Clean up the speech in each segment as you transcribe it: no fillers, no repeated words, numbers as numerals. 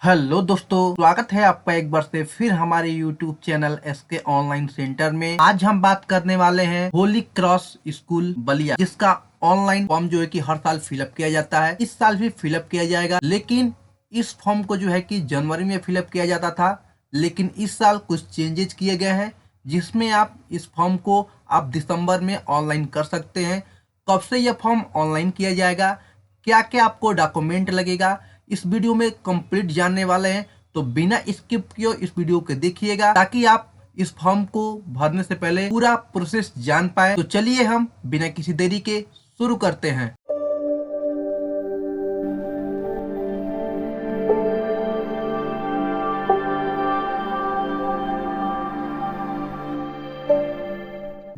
Hello दोस्तों, स्वागत है आपका एक बार से फिर हमारे YouTube channel SK online centre में। आज हम बात करने वाले हैं होली क्रॉस स्कूल बलिया, जिसका ऑनलाइन फॉर्म जो है कि हर साल फिलअप किया जाता है। इस साल भी फिलअप किया जाएगा, लेकिन इस फॉर्म को जो है कि जनवरी में फिलअप किया जाता था, लेकिन इस साल कुछ चेंजेस किए गए हैं, जिसमें आप इस फॉर्म को आप दिसंबर में ऑनलाइन कर सकते हैं। कब से यह फॉर्म ऑनलाइन किया जाएगा, क्या क्या आपको डॉक्यूमेंट लगेगा, इस वीडियो में कंप्लीट जानने वाले हैं। तो बिना स्किप किए इस वीडियो को देखिएगा, ताकि आप इस फॉर्म को भरने से पहले पूरा प्रोसेस जान पाए। तो चलिए हम बिना किसी देरी के शुरू करते हैं।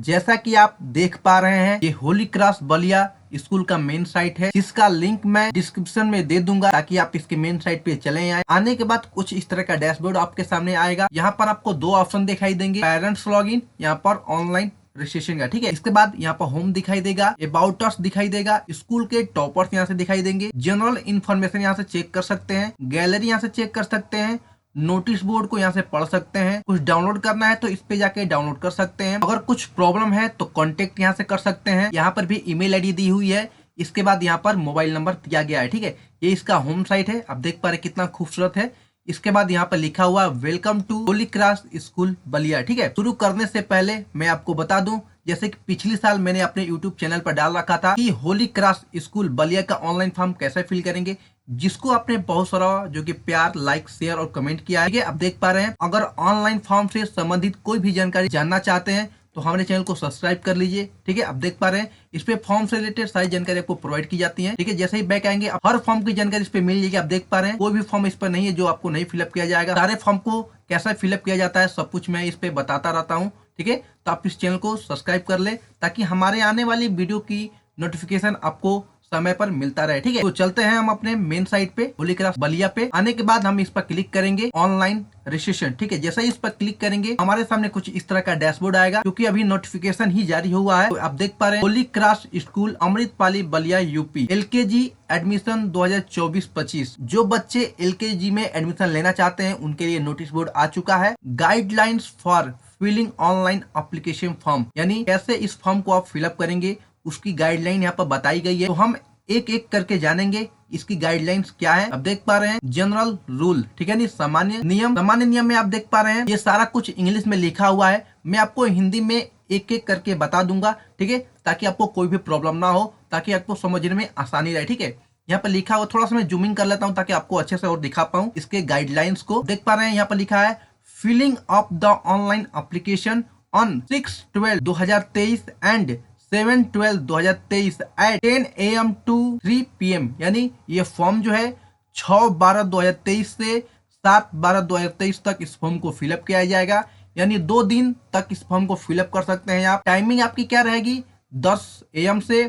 जैसा कि आप देख पा रहे हैं, ये होली क्रॉस बलिया स्कूल का मेन साइट है, जिसका लिंक मैं डिस्क्रिप्शन में दे दूंगा, ताकि आप इसके मेन साइट पे चले आए। आने के बाद कुछ इस तरह का डैशबोर्ड आपके सामने आएगा। यहाँ पर आपको दो ऑप्शन दिखाई देंगे, पेरेंट्स लॉगिन, यहाँ पर ऑनलाइन रजिस्ट्रेशन का। ठीक है, इसके बाद यहाँ पर होम दिखाई देगा, अबाउट अस दिखाई देगा, स्कूल के टॉपर्स यहाँ से दिखाई देंगे, जनरल इन्फॉर्मेशन यहाँ से चेक कर सकते हैं, गैलरी यहाँ से चेक कर सकते हैं, नोटिस बोर्ड को यहाँ से पढ़ सकते हैं। कुछ डाउनलोड करना है तो इस पे जाके डाउनलोड कर सकते हैं। अगर कुछ प्रॉब्लम है तो कांटेक्ट यहाँ से कर सकते हैं। यहाँ पर भी ईमेल आईडी दी हुई है। इसके बाद यहाँ पर मोबाइल नंबर दिया गया है। ठीक है, ये इसका होम साइट है, आप देख पा रहे कितना खूबसूरत है। इसके बाद यहाँ पर लिखा हुआ welcome to Holy Cross School Ballia. ठीक है, शुरू करने से पहले मैं आपको बता दूं, जैसे कि पिछले साल मैंने अपने YouTube चैनल पर डाल रखा था कि होली क्रॉस स्कूल बलिया का ऑनलाइन फॉर्म कैसे फिल करेंगे, जिसको आपने बहुत सारा जो कि प्यार, लाइक, शेयर और कमेंट किया है। आप देख पा रहे हैं। अगर ऑनलाइन फॉर्म से संबंधित कोई भी जानकारी जानना चाहते हैं तो हमारे चैनल को सब्सक्राइब कर लीजिए। ठीक है, आप देख पा रहे हैं इस पे फॉर्म से रिलेटेड सारी जानकारी आपको प्रोवाइड की जाती है। ठीक है, जैसे ही बैक आएंगे हर फॉर्म की जानकारी इस पे मिल जाएगी। आप देख पा रहे हैं कोई भी फॉर्म इस पर नहीं है जो आपको नहीं फिलअप किया जाएगा। सारे फॉर्म को कैसे फिलअप किया जाता है सब कुछ मैं इस पे बताता रहता हूँ। ठीक है, तो आप इस चैनल को सब्सक्राइब कर ले, ताकि हमारे आने वाली वीडियो की नोटिफिकेशन आपको समय पर मिलता रहे। ठीक है, तो चलते हैं हम अपने मेन साइट पे, होली क्रॉस बलिया पे। आने के बाद हम इस पर क्लिक करेंगे ऑनलाइन रजिस्ट्रेशन। ठीक है, जैसे ही इस पर क्लिक करेंगे हमारे सामने कुछ इस तरह का डैशबोर्ड आएगा, क्योंकि अभी नोटिफिकेशन ही जारी हुआ है। तो आप देख पा रहे हैं Holi Cross school Amritpali Ballia UP LKG admission 2024-25। जो बच्चे LKG में एडमिशन लेना चाहते हैं उनके लिए नोटिस बोर्ड आ चुका है। Guidelines for filling online application form, यानी कैसे इस फॉर्म को आप फिलअप करेंगे उसकी गाइडलाइन यहाँ पर बताई गई है। तो हम एक एक करके जानेंगे इसकी गाइडलाइंस क्या है। अब देख पा रहे हैं जनरल रूल, ठीक है, नहीं सामान्य नियम। सामान्य नियम में आप देख पा रहे हैं ये सारा कुछ इंग्लिश में लिखा हुआ है। मैं आपको हिंदी में एक एक करके बता दूंगा। ठीक है, ताकि आपको कोई भी प्रॉब्लम ना हो, ताकि आपको समझने में आसानी रहे। ठीक है, यहाँ पर लिखा हुआ, थोड़ा सा मैं जूमिंग कर लेता हूँ ताकि आपको अच्छे से और दिखा पाऊँ इसके गाइडलाइंस को। देख पा रहे हैं यहाँ पर लिखा है filling of the online application on 6/12/2023 and 7/12/2023 at 10 AM to 3 PM। यानी ये फॉर्म जो है 6/12/2023 से 7/12/2023 तक इस फॉर्म को फिलअप किया जाएगा। यानी 2 दिन तक इस फॉर्म को फिलअप कर सकते हैं आप। टाइमिंग आपकी क्या रहेगी, 10 AM से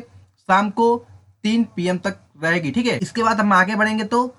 शाम को 3 PM तक रहेगी। ठीक है, इसके बाद हम आगे बढ़ेंगे तो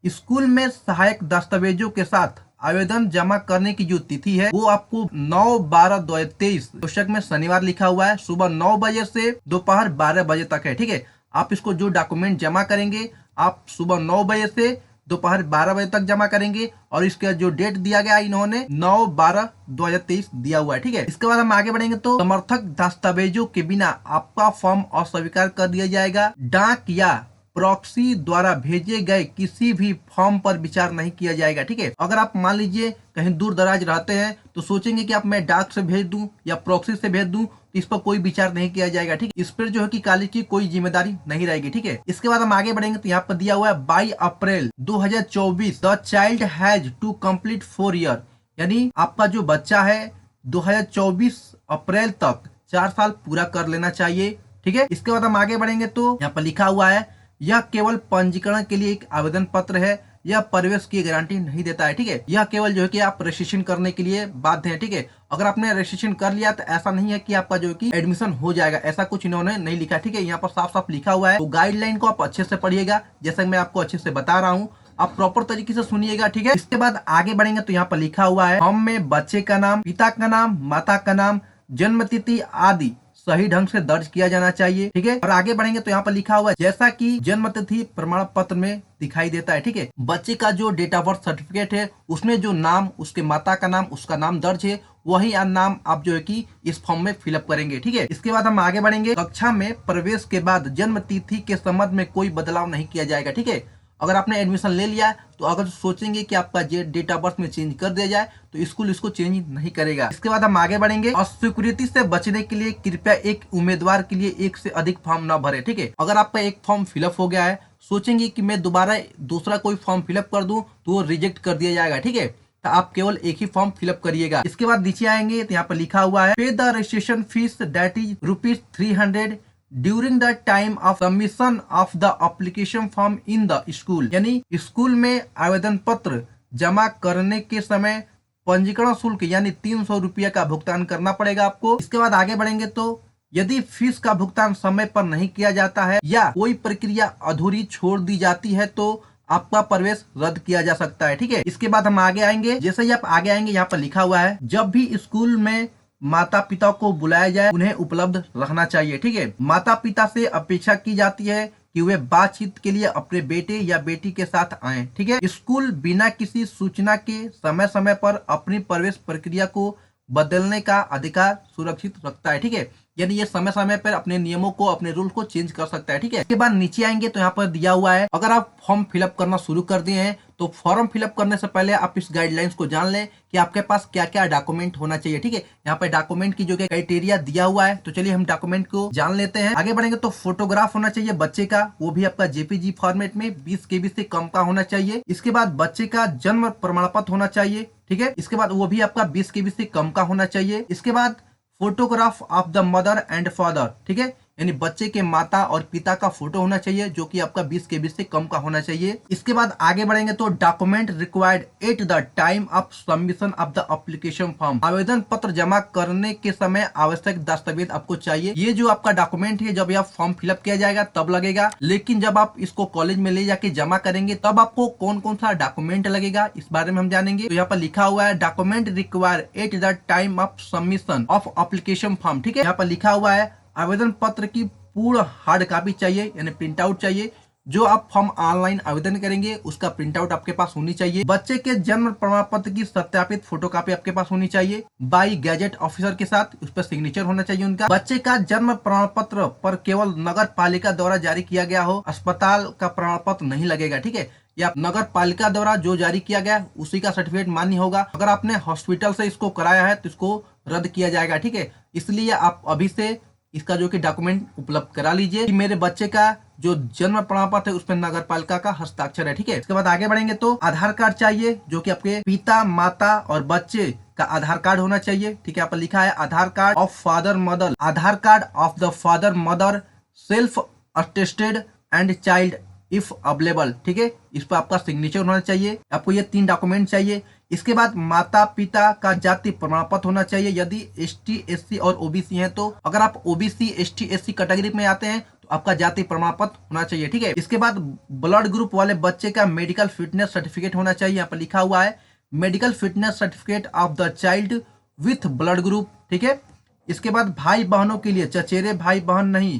स्कूल में सहायक दस्तावेजों के साथ आवेदन जमा करने की जो तिथि है वो आपको 9/12/2023, पुस्तक में शनिवार लिखा हुआ है, सुबह 9 बजे से दोपहर 12 बजे तक है। ठीक है, आप इसको जो डॉक्यूमेंट जमा करेंगे आप सुबह 9 बजे से दोपहर 12 बजे तक जमा करेंगे, और इसका जो डेट दिया गया इन्होंने 9/12/2023 दिया हुआ है। ठीक है, इसके बाद हम आगे बढ़ेंगे तो समर्थक दस्तावेजों के बिना आपका फॉर्म अस्वीकार कर दिया जाएगा। डाक या प्रॉक्सी द्वारा भेजे गए किसी भी फॉर्म पर विचार नहीं किया जाएगा। ठीक है, अगर आप मान लीजिए कहीं दूर दराज रहते हैं तो सोचेंगे कि आप मैं डाक से भेज दूं या प्रॉक्सी से भेज दूं, तो इस पर कोई विचार नहीं किया जाएगा। ठीक, इस पर जो है कि कॉलेज की कोई जिम्मेदारी नहीं रहेगी। ठीक है, इसके बाद हम आगे बढ़ेंगे तो यहाँ पर दिया हुआ है 22 April 2024 the child has to complete 4 year. यानी आपका जो बच्चा है 2024 अप्रैल तक 4 साल पूरा कर लेना चाहिए। ठीक है, इसके बाद हम आगे बढ़ेंगे तो यहाँ पर लिखा हुआ है यह केवल पंजीकरण के लिए एक आवेदन पत्र है, यह प्रवेश की गारंटी नहीं देता है। ठीक है, यह केवल जो है कि आप रजिस्ट्रेशन करने के लिए बाध्य हैं। ठीक है, अगर आपने रजिस्ट्रेशन कर लिया तो ऐसा नहीं है कि आपका जो है कि एडमिशन हो जाएगा, ऐसा कुछ इन्होंने नहीं लिखा। ठीक है, यहाँ पर साफ साफ लिखा हुआ है। तो गाइडलाइन को आप अच्छे से पढ़िएगा, जैसा मैं आपको अच्छे से बता रहा हूँ, आप प्रॉपर तरीके से सुनिएगा। ठीक है, इसके बाद आगे बढ़ेंगे तो यहाँ पर लिखा हुआ है फॉर्म में बच्चे का नाम, पिता का नाम, माता का नाम, जन्म तिथि आदि सही ढंग से दर्ज किया जाना चाहिए। ठीक है, और आगे बढ़ेंगे तो यहाँ पर लिखा हुआ है जैसा कि जन्म तिथि प्रमाण पत्र में दिखाई देता है। ठीक है, बच्चे का जो डेट ऑफ बर्थ सर्टिफिकेट है उसमें जो नाम, उसके माता का नाम, उसका नाम दर्ज है, वही नाम आप जो है कि इस फॉर्म में फिलअप करेंगे। ठीक है, इसके बाद हम आगे बढ़ेंगे। कक्षा में प्रवेश के बाद जन्म तिथि के संबंध में कोई बदलाव नहीं किया जाएगा। ठीक है, अगर आपने एडमिशन ले लिया है तो अगर सोचेंगे कि आपका डेट ऑफ बर्थ में चेंज कर दिया जाए तो स्कूल इसको चेंज नहीं करेगा। इसके बाद हम आगे बढ़ेंगे। अस्वीकृति से बचने के लिए कृपया एक उम्मीदवार के लिए एक से अधिक फॉर्म न भरे। ठीक है, अगर आपका एक फॉर्म फिलअप हो गया है, सोचेंगे कि मैं दोबारा दूसरा कोई फॉर्म फिलअप कर दूं तो वो रिजेक्ट कर दिया जाएगा। ठीक है, तो आप केवल एक ही फॉर्म फिलअप करिएगा। इसके बाद नीचे आएंगे तो यहाँ पर लिखा हुआ है पे the registration fees that is ₹300 during the time of submission of the application form in the school. यानी स्कूल में आवेदन पत्र जमा करने के समय पंजीकरण शुल्क यानी 300 रुपया का भुगतान करना पड़ेगा आपको। इसके बाद आगे बढ़ेंगे तो यदि फीस का भुगतान समय पर नहीं किया जाता है या कोई प्रक्रिया अधूरी छोड़ दी जाती है तो आपका प्रवेश रद्द किया जा सकता है। ठीक है, इसके बाद हम आगे आएंगे। जैसे ही आप आगे आएंगे यहाँ पर लिखा हुआ है जब भी स्कूल में माता पिता को बुलाया जाए उन्हें उपलब्ध रखना चाहिए। ठीक है, माता पिता से अपेक्षा की जाती है कि वे बातचीत के लिए अपने बेटे या बेटी के साथ आएं। ठीक है, स्कूल बिना किसी सूचना के समय समय पर अपनी प्रवेश प्रक्रिया को बदलने का अधिकार सुरक्षित रखता है। ठीक है, यानी ये समय समय पर अपने नियमों को, अपने रूल को चेंज कर सकता है। ठीक है, इसके बाद नीचे आएंगे तो यहाँ पर दिया हुआ है अगर आप फॉर्म फिलअप करना शुरू कर दिए हैं तो फॉर्म फिलअप करने से पहले आप इस गाइडलाइंस को जान लें कि आपके पास क्या क्या डॉक्यूमेंट होना चाहिए। ठीक है, यहाँ पर डॉक्यूमेंट की जो क्राइटेरिया दिया हुआ है, तो चलिए हम डॉक्यूमेंट को जान लेते हैं। आगे बढ़ेंगे तो फोटोग्राफ होना चाहिए बच्चे का, वो भी आपका जेपीजी फॉर्मेट में 20 KB से कम का होना चाहिए। इसके बाद बच्चे का जन्म प्रमाण पत्र होना चाहिए। ठीक है, इसके बाद वो भी आपका 20 KB से कम का होना चाहिए। इसके बाद photograph of the mother and father. ठीक है, यानी बच्चे के माता और पिता का फोटो होना चाहिए जो कि आपका 20 KB से कम का होना चाहिए। इसके बाद आगे बढ़ेंगे तो document required at the time of submission of the application form. आवेदन पत्र जमा करने के समय आवश्यक दस्तावेज आपको चाहिए। ये जो आपका डॉक्यूमेंट है जब आप फॉर्म फिलअप किया जाएगा तब लगेगा, लेकिन जब आप इसको कॉलेज में ले जाके जमा करेंगे तब आपको कौन कौन सा डॉक्यूमेंट लगेगा इस बारे में हम जानेंगे। तो यहाँ पर लिखा हुआ है document required at the time of submission of application form. ठीक है, यहाँ पर लिखा हुआ है आवेदन पत्र की पूर्ण हार्ड कॉपी चाहिए यानी प्रिंट आउट चाहिए। जो आप फॉर्म ऑनलाइन आवेदन करेंगे उसका प्रिंट आउट आपके पास होनी चाहिए। बच्चे के जन्म प्रमाण पत्र की सत्यापित फोटोकॉपी आपके पास होनी चाहिए बाई गैजेट ऑफिसर के साथ, उस पर सिग्नेचर होना चाहिए उनका। बच्चे का जन्म प्रमाण पत्र पर केवल नगर पालिका द्वारा जारी किया गया हो, अस्पताल का प्रमाण पत्र नहीं लगेगा। ठीक है, या नगर पालिका द्वारा जो जारी किया गया उसी का सर्टिफिकेट मान्य होगा। अगर आपने हॉस्पिटल से इसको कराया है तो इसको रद्द किया जाएगा। ठीक है, इसलिए आप अभी से इसका जो कि डॉक्यूमेंट उपलब्ध करा लीजिए कि मेरे बच्चे का जो जन्म प्रमाण पत्र है उसमें नगर पालिका का हस्ताक्षर है। ठीक है, इसके बाद आगे बढ़ेंगे तो आधार कार्ड चाहिए जो कि आपके पिता, माता और बच्चे का आधार कार्ड होना चाहिए। ठीक है, यहाँ पर लिखा है Aadhaar card of father mother, Aadhaar card of the father mother self attested and child if available. ठीक है, इस पर आपका सिग्नेचर होना चाहिए। आपको ये 3 डॉक्यूमेंट चाहिए। इसके बाद माता पिता का जाति प्रमाण पत्र होना चाहिए यदि ST SC और OBC हैं तो। अगर आप OBC ST SC कैटेगरी में आते हैं तो आपका जाति प्रमाण पत्र होना चाहिए। ठीक है, इसके बाद ब्लड ग्रुप वाले बच्चे का मेडिकल फिटनेस सर्टिफिकेट होना चाहिए। यहाँ पर लिखा हुआ है medical fitness certificate of the child with blood group. ठीक है, इसके बाद भाई बहनों के लिए चचेरे भाई बहन नहीं,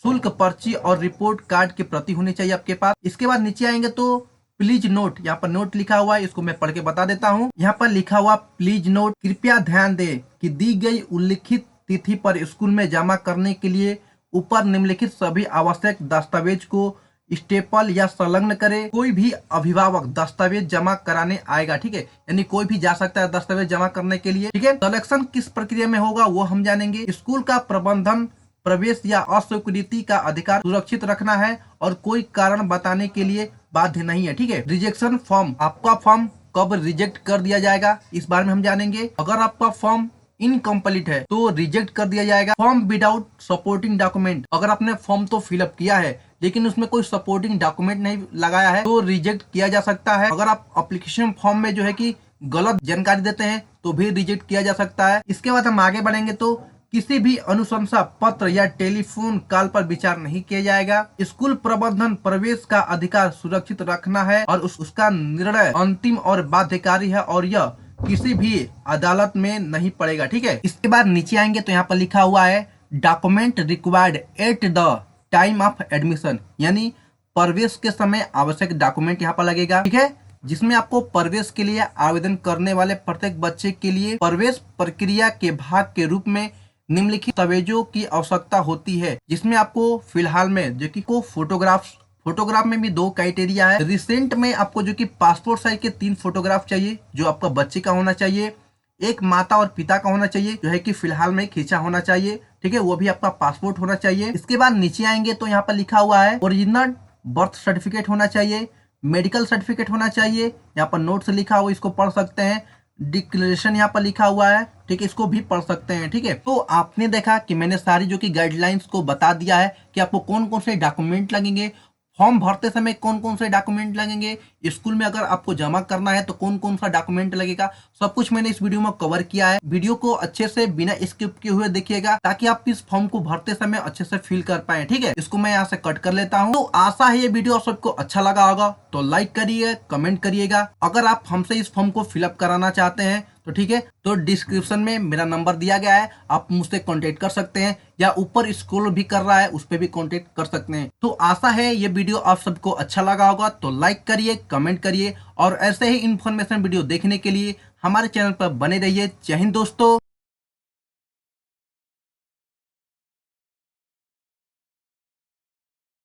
शुल्क पर्ची और रिपोर्ट कार्ड की प्रति होनी चाहिए आपके पास। इसके बाद नीचे आएंगे तो प्लीज नोट, यहाँ पर नोट लिखा हुआ है, इसको मैं पढ़ के बता देता हूँ। यहाँ पर लिखा हुआ प्लीज नोट, कृपया ध्यान दें कि दी गई उल्लिखित तिथि पर स्कूल में जमा करने के लिए ऊपर निम्नलिखित सभी आवश्यक दस्तावेज को स्टेपल या संलग्न करे। कोई भी अभिभावक दस्तावेज जमा कराने आएगा। ठीक है, यानी कोई भी जा सकता है दस्तावेज जमा करने के लिए। ठीक है, सिलेक्शन किस प्रक्रिया में होगा वो हम जानेंगे। स्कूल का प्रबंधन प्रवेश या अस्वीकृति का अधिकार सुरक्षित रखना है और कोई कारण बताने के लिए बाध्य नहीं है। ठीक है, रिजेक्शन फॉर्म, आपका फॉर्म कब रिजेक्ट कर दिया जाएगा इस बारे में हम जानेंगे। अगर आपका फॉर्म इनकम्प्लीट है तो रिजेक्ट कर दिया जाएगा। फॉर्म विदाउट सपोर्टिंग डॉक्यूमेंट, अगर आपने फॉर्म तो फिलअप किया है लेकिन उसमें कोई सपोर्टिंग डॉक्यूमेंट नहीं लगाया है तो रिजेक्ट किया जा सकता है। अगर आप एप्लीकेशन फॉर्म में जो है कि गलत जानकारी देते हैं तो भी रिजेक्ट किया जा सकता है। इसके बाद हम आगे बढ़ेंगे तो किसी भी अनुशंसा पत्र या टेलीफोन कॉल पर विचार नहीं किया जाएगा। स्कूल प्रबंधन प्रवेश का अधिकार सुरक्षित रखना है और उसका निर्णय अंतिम और बाध्यकारी है और यह किसी भी अदालत में नहीं पड़ेगा। ठीक है, इसके बाद नीचे आएंगे तो यहाँ पर लिखा हुआ है document required at the time of admission, यानी प्रवेश के समय आवश्यक डॉक्यूमेंट यहाँ पर लगेगा, ठीक है, जिसमें आपको प्रवेश के लिए आवेदन करने वाले प्रत्येक बच्चे के लिए प्रवेश प्रक्रिया के भाग के रूप में निम्नलिखित दस्तावेजों की आवश्यकता होती है, जिसमें आपको फिलहाल में जो कि को फोटोग्राफ में भी 2 क्राइटेरिया है। रिसेंट में आपको जो कि पासपोर्ट साइज के 3 फोटोग्राफ चाहिए जो आपका बच्चे का होना चाहिए, एक माता और पिता का होना चाहिए जो है कि फिलहाल में खींचा होना चाहिए, ठीक है, वो भी आपका पासपोर्ट होना चाहिए। इसके बाद नीचे आएंगे तो यहाँ पर लिखा हुआ है ओरिजिनल बर्थ सर्टिफिकेट होना चाहिए, मेडिकल सर्टिफिकेट होना चाहिए, यहाँ पर नोट्स लिखा हुआ इसको पढ़ सकते हैं, डिक्लेरेशन यहाँ पर लिखा हुआ है, ठीक है, इसको भी पढ़ सकते हैं, ठीक है। तो आपने देखा कि मैंने सारी जो कि गाइडलाइंस को बता दिया है कि आपको कौन कौन से डॉक्यूमेंट लगेंगे, फॉर्म भरते समय कौन कौन से डॉक्यूमेंट लगेंगे, स्कूल में अगर आपको जमा करना है तो कौन कौन सा डॉक्यूमेंट लगेगा, सब कुछ मैंने इस वीडियो में कवर किया है। वीडियो को अच्छे से बिना स्किप किए हुए देखिएगा ताकि आप इस फॉर्म को भरते समय अच्छे से फिल कर पाए, ठीक है। इसको मैं यहाँ से कट कर लेता हूँ। तो आशा है ये वीडियो आप सबको अच्छा लगा होगा, तो लाइक करिए, कमेंट करिएगा। अगर आप हमसे इस फॉर्म को फिलअप कराना चाहते हैं तो ठीक है, तो डिस्क्रिप्शन में मेरा नंबर दिया गया है, आप मुझसे कांटेक्ट कर सकते हैं, या ऊपर स्क्रॉल भी कर रहा है उस पर भी कांटेक्ट कर सकते हैं। तो आशा है ये वीडियो आप सबको अच्छा लगा होगा, तो लाइक करिए, कमेंट करिए, और ऐसे ही इन्फॉर्मेशन वीडियो देखने के लिए हमारे चैनल पर बने रहिए। जय हिंद दोस्तों।